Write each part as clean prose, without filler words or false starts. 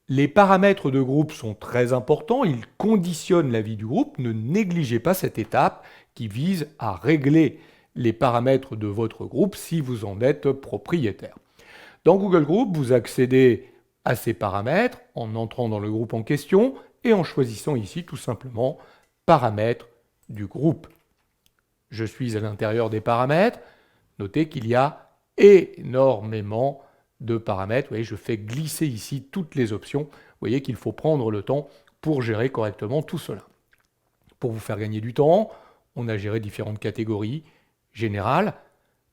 Les paramètres de groupe sont très importants, ils conditionnent la vie du groupe. Ne négligez pas cette étape qui vise à régler les paramètres de votre groupe si vous en êtes propriétaire. Dans Google Group, vous accédez à ces paramètres en entrant dans le groupe en question et en choisissant ici tout simplement paramètres du groupe. Je suis à l'intérieur des paramètres. Notez qu'il y a énormément de paramètres. Vous voyez, je fais glisser ici toutes les options. Vous voyez qu'il faut prendre le temps pour gérer correctement tout cela. Pour vous faire gagner du temps, on a géré différentes catégories générales,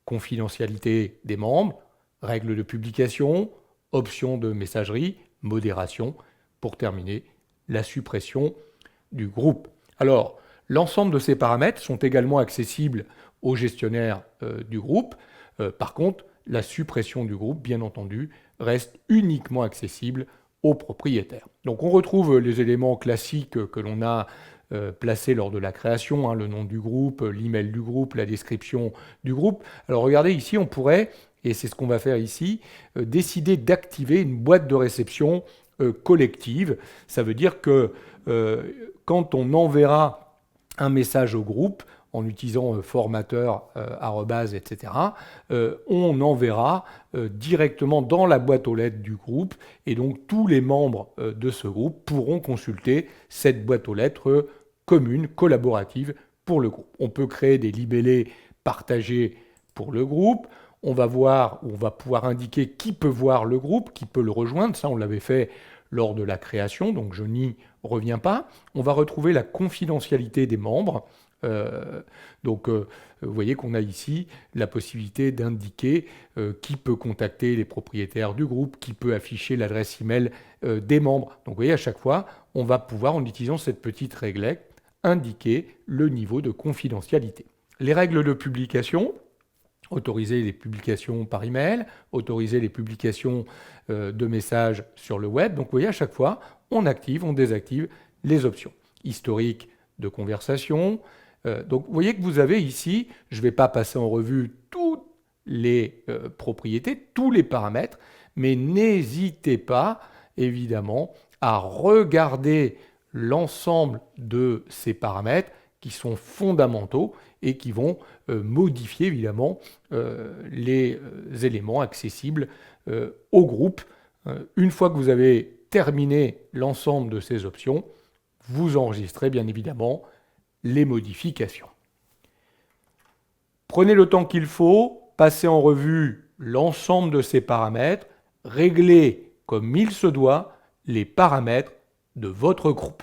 confidentialité des membres, règles de publication, options de messagerie, modération, pour terminer, la suppression du groupe. Alors, l'ensemble de ces paramètres sont également accessibles au gestionnaire du groupe. Par contre, la suppression du groupe, bien entendu, reste uniquement accessible aux propriétaires. Donc on retrouve les éléments classiques que l'on a placés lors de la création, le nom du groupe, l'email du groupe, la description du groupe. Alors regardez ici, on pourrait, et c'est ce qu'on va faire ici, décider d'activer une boîte de réception collective. Ça veut dire que quand on enverra un message au groupe, en utilisant formateur, arrobase, etc., on enverra directement dans la boîte aux lettres du groupe, et donc tous les membres de ce groupe pourront consulter cette boîte aux lettres commune, collaborative pour le groupe. On peut créer des libellés partagés pour le groupe. On va pouvoir indiquer qui peut voir le groupe, qui peut le rejoindre. Ça, on l'avait fait lors de la création, donc je n'y reviens pas. On va retrouver la confidentialité des membres. Vous voyez qu'on a ici la possibilité d'indiquer qui peut contacter les propriétaires du groupe, qui peut afficher l'adresse email des membres. Donc vous voyez, à chaque fois, on va pouvoir, en utilisant cette petite réglette, indiquer le niveau de confidentialité. Les règles de publication: autoriser les publications par email, autoriser les publications de messages sur le web. Donc vous voyez, à chaque fois, on active, on désactive les options. Historique de conversation. Donc vous voyez que vous avez ici, je ne vais pas passer en revue toutes les propriétés, tous les paramètres, mais n'hésitez pas, évidemment, à regarder l'ensemble de ces paramètres qui sont fondamentaux et qui vont modifier évidemment les éléments accessibles au groupe. Une fois que vous avez terminé l'ensemble de ces options, vous enregistrez bien évidemment les modifications. Prenez le temps qu'il faut, passez en revue l'ensemble de ces paramètres, réglez comme il se doit les paramètres de votre groupe.